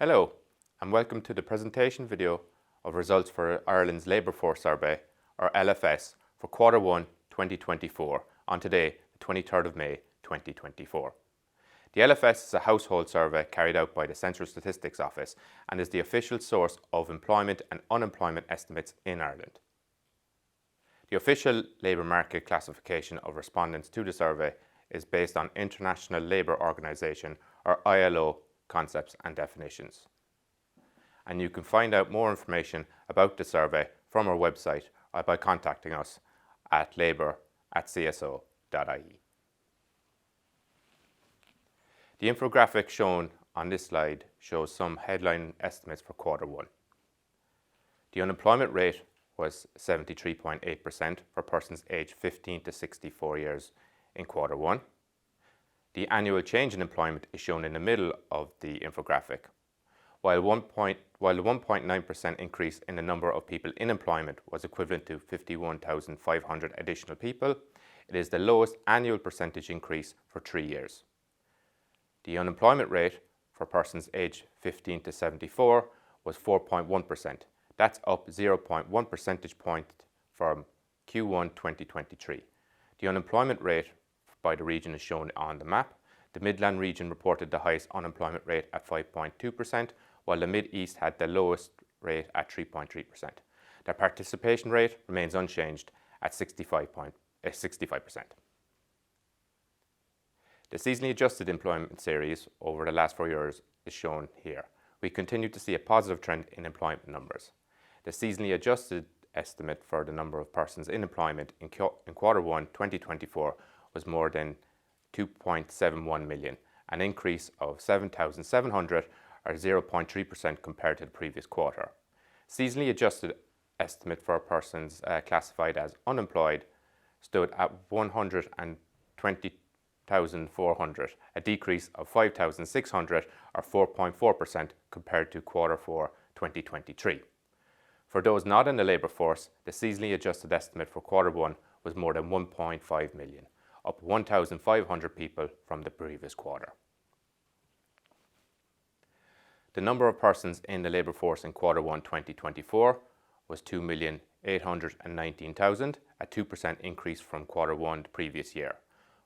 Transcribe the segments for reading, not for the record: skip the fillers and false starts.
Hello, and welcome to the presentation video of results for Ireland's Labour Force Survey, or LFS, for Q1 2024 on today, the 23rd of May 2024. The LFS is a household survey carried out by the Central Statistics Office and is the official source of employment and unemployment estimates in Ireland. The official labour market classification of respondents to the survey is based on International Labour Organization, or ILO, concepts and definitions. And you can find out more information about the survey from our website or by contacting us at labour@cso.ie. The infographic shown on this slide shows some headline estimates for Q1. The unemployment rate was 73.8% for persons aged 15 to 64 years in Q1. The annual change in employment is shown in the middle of the infographic. While the 1.9% increase in the number of people in employment was equivalent to 51,500 additional people, it is the lowest annual percentage increase for 3 years. The unemployment rate for persons aged 15 to 74 was 4.1%. That's up 0.1 percentage point from Q1 2023. The unemployment rate by the region is shown on the map. The Midland region reported the highest unemployment rate at 5.2%, while the Mid-East had the lowest rate at 3.3%. Their participation rate remains unchanged at 65%. The seasonally adjusted employment series over the last 4 years is shown here. We continue to see a positive trend in employment numbers. The seasonally adjusted estimate for the number of persons in employment in Q1 2024 was more than 2.71 million, an increase of 7,700 or 0.3% compared to the previous quarter. Seasonally adjusted estimate for persons classified as unemployed stood at 120,400, a decrease of 5,600 or 4.4% compared to Q4 2023. For those not in the labour force, the seasonally adjusted estimate for Q1 was more than 1.5 million, up 1,500 people from the previous quarter. The number of persons in the labour force in Q1 2024 was 2,819,000, a 2% increase from Q1 the previous year.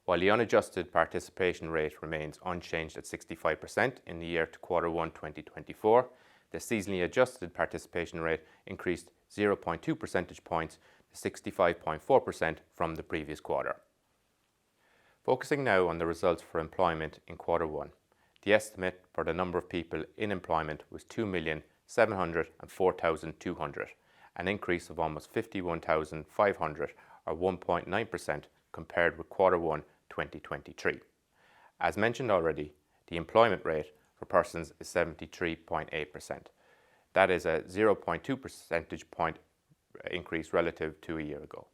While the unadjusted participation rate remains unchanged at 65% in the year to Q1 2024, the seasonally adjusted participation rate increased 0.2 percentage points to 65.4% from the previous quarter. Focusing now on the results for employment in Q1, the estimate for the number of people in employment was 2,704,200, an increase of almost 51,500 or 1.9% compared with Q1 2023. As mentioned already, the employment rate for persons is 73.8%. That is a 0.2 percentage point increase relative to a year ago.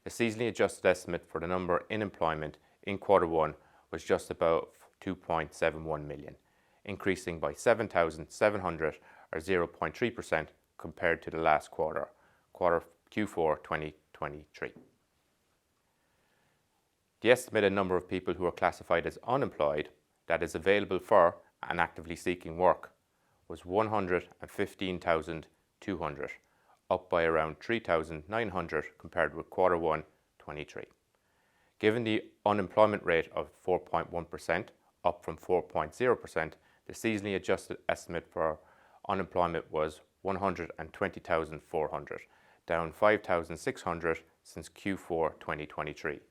The seasonally adjusted estimate for the number in employment in Q1 was just about 2.71 million, increasing by 7,700 or 0.3% compared to the last quarter, Q4 2023. The estimated number of people who are classified as unemployed, that is available for and actively seeking work, was 115,200, up by around 3,900 compared with Q1 23. Given the unemployment rate of 4.1%, up from 4.0%, the seasonally adjusted estimate for unemployment was 120,400, down 5,600 since Q4 2023.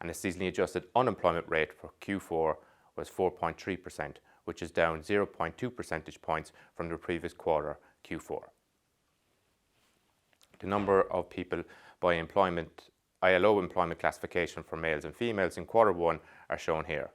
And the seasonally adjusted unemployment rate for Q4 was 4.3%, which is down 0.2 percentage points from the previous quarter, Q4. The number of people by ILO employment classification for males and females in Q1 are shown here.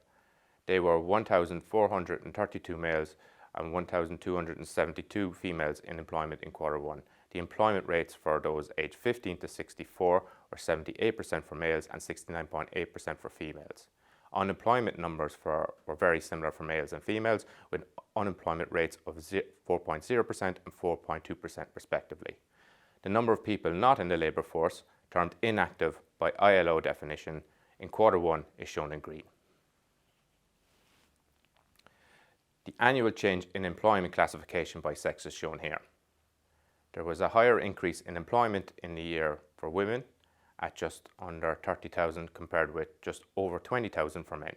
They were 1,432 males and 1,272 females in employment in Q1. The employment rates for those aged 15 to 64 were 78% for males and 69.8% for females. Unemployment numbers were very similar for males and females, with unemployment rates of 4.0% and 4.2% respectively. The number of people not in the labour force, termed inactive by ILO definition, in Q1 is shown in green. The annual change in employment classification by sex is shown here. There was a higher increase in employment in the year for women at just under 30,000 compared with just over 20,000 for men.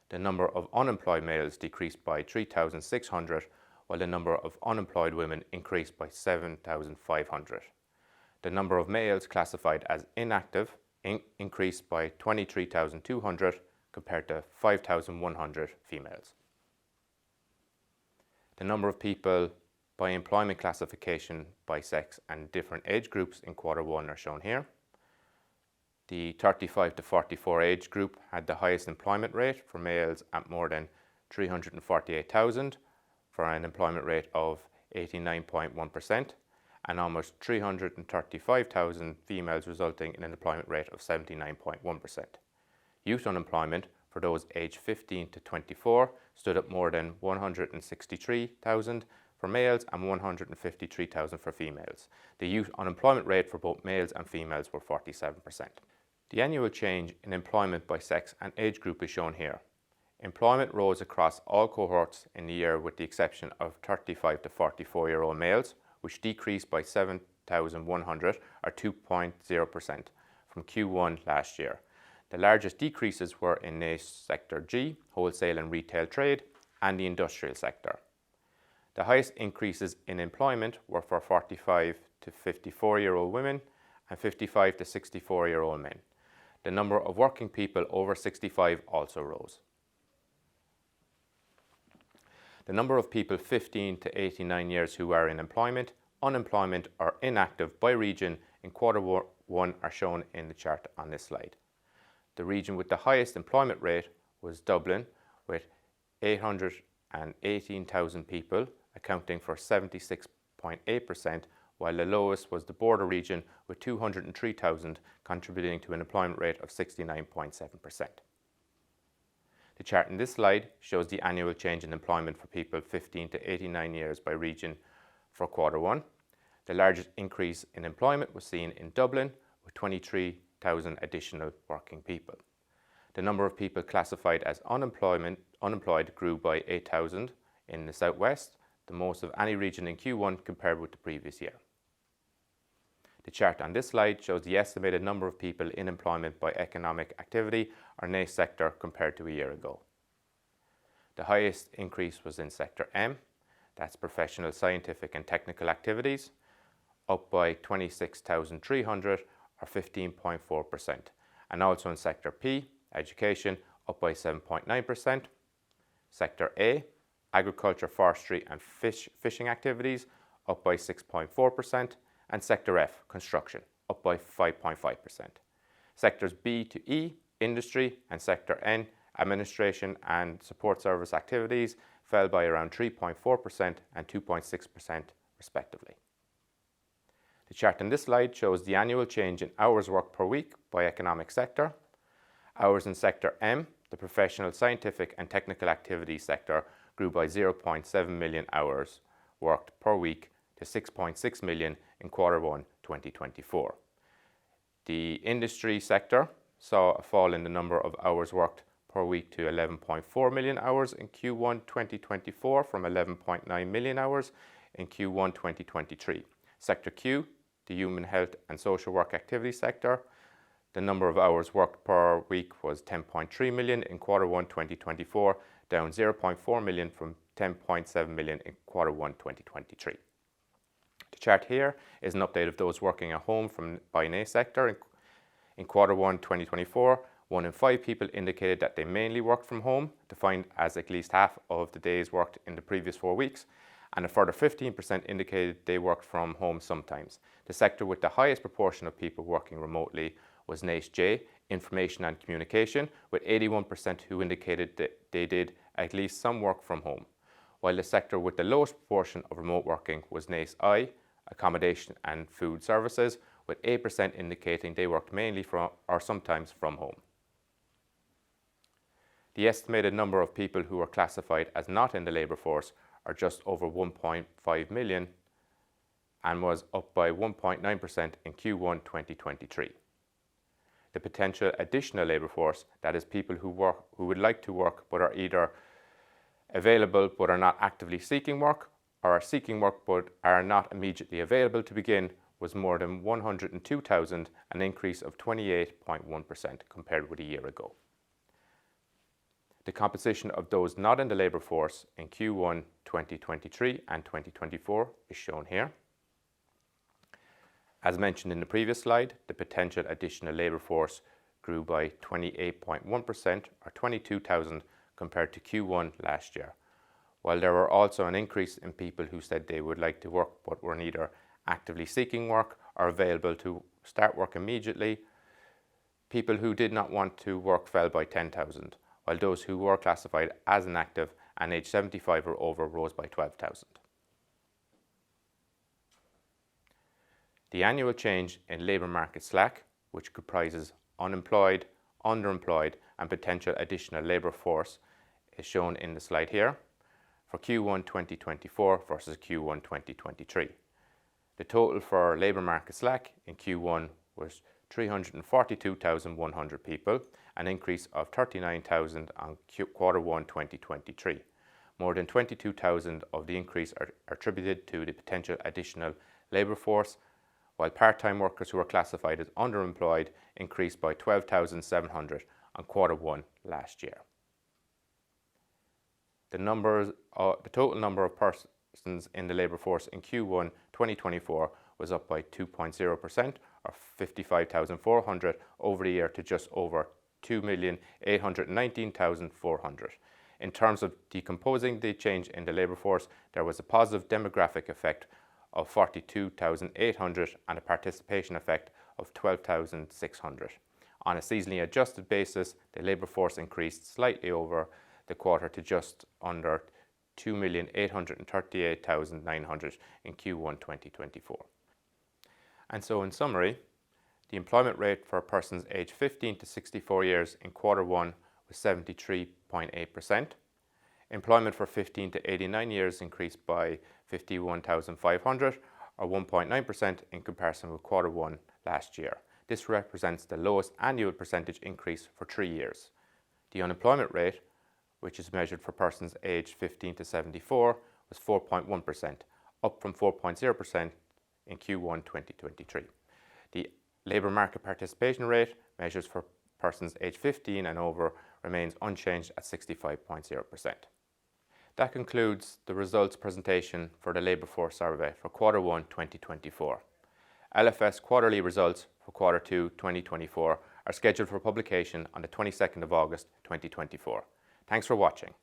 The number of unemployed males decreased by 3,600, while the number of unemployed women increased by 7,500. The number of males classified as inactive increased by 23,200 compared to 5,100 females. The number of people by employment classification by sex and different age groups in Q1 are shown here. The 35 to 44 age group had the highest employment rate for males at more than 348,000 for an employment rate of 89.1% and almost 335,000 females, resulting in an employment rate of 79.1%. Youth unemployment for those aged 15 to 24 stood at more than 163,000 for males and 153,000 for females. The youth unemployment rate for both males and females were 47%. The annual change in employment by sex and age group is shown here. Employment rose across all cohorts in the year with the exception of 35 to 44-year-old males, which decreased by 7,100 or 2.0% from Q1 last year. The largest decreases were in NACE Sector G, wholesale and retail trade, and the industrial sector. The highest increases in employment were for 45 to 54-year-old women and 55 to 64-year-old men. The number of working people over 65 also rose. The number of people 15 to 89 years who are in employment, unemployment or inactive by region in Q1 are shown in the chart on this slide. The region with the highest employment rate was Dublin with 818,000 people, accounting for 76.8%, while the lowest was the border region with 203,000, contributing to an employment rate of 69.7%. The chart in this slide shows the annual change in employment for people 15 to 89 years by region for Q1. The largest increase in employment was seen in Dublin with 23,000 additional working people. The number of people classified as unemployed grew by 8,000 in the southwest, the most of any region in Q1 compared with the previous year. The chart on this slide shows the estimated number of people in employment by economic activity or NACE sector compared to a year ago. The highest increase was in Sector M, that's professional, scientific and technical activities, up by 26,300 or 15.4%, and also in Sector P, education, up by 7.9%. Sector A, agriculture, forestry and fishing activities, up by 6.4%, and Sector F, construction, up by 5.5%. Sectors B to E, industry, and Sector N, administration and support service activities, fell by around 3.4% and 2.6% respectively. The chart in this slide shows the annual change in hours worked per week by economic sector. Hours in Sector M, the professional, scientific and technical activities sector, grew by 0.7 million hours worked per week to 6.6 million in Q1 2024. The industry sector saw a fall in the number of hours worked per week to 11.4 million hours in Q1 2024 from 11.9 million hours in Q1 2023. Sector Q, the human health and social work activity sector, the number of hours worked per week was 10.3 million in Q1 2024, down 0.4 million from 10.7 million in Q1 2023. The chart here is an update of those working at home by NACE sector. In Q1 2024, 1 in 5 people indicated that they mainly worked from home, defined as at least half of the days worked in the previous 4 weeks, and a further 15% indicated they worked from home sometimes. The sector with the highest proportion of people working remotely was NACE J, information and communication, with 81% who indicated that they did at least some work from home, while the sector with the lowest proportion of remote working was NACE I, accommodation and food services, with 8% indicating they worked mainly from or sometimes from home. The estimated number of people who are classified as not in the labour force are just over 1.5 million and was up by 1.9% in Q1 2023. The potential additional labour force, that is people who would like to work but are either available but are not actively seeking work, or are seeking work but are not immediately available to begin, was more than 102,000, an increase of 28.1% compared with a year ago. The composition of those not in the labour force in Q1 2023 and 2024 is shown here. As mentioned in the previous slide, the potential additional labour force grew by 28.1% or 22,000 compared to Q1 last year, while there were also an increase in people who said they would like to work but were neither actively seeking work or available to start work immediately. People who did not want to work fell by 10,000, while those who were classified as inactive and age 75 or over rose by 12,000. The annual change in labour market slack, which comprises unemployed, underemployed and potential additional labour force, is shown in the slide here for Q1 2024 versus Q1 2023. The total for labour market slack in Q1 was 342,100 people, an increase of 39,000 on Q1 2023. More than 22,000 of the increase are attributed to the potential additional labour force, while part-time workers who are classified as underemployed increased by 12,700 on Q1 last year. The total number of persons in the labour force in Q1 2024 was up by 2.0% or 55,400 over the year to just over 2,819,400. In terms of decomposing the change in the labour force, there was a positive demographic effect of 42,800 and a participation effect of 12,600. On a seasonally adjusted basis, the labour force increased slightly over the quarter to just under 2,838,900 in Q1 2024. And so in summary, the employment rate for persons aged 15 to 64 years in Q1 was 73.8%. Employment for 15 to 89 years increased by 51,500 or 1.9% in comparison with Q1 last year. This represents the lowest annual percentage increase for 3 years. The unemployment rate, which is measured for persons aged 15 to 74, was 4.1%, up from 4.0% in Q1 2023. The labour market participation rate, measures for persons aged 15 and over, remains unchanged at 65.0%. That concludes the results presentation for the Labour Force Survey for Q1 2024. LFS quarterly results for Q2 2024 are scheduled for publication on the 22nd of August 2024. Thanks for watching.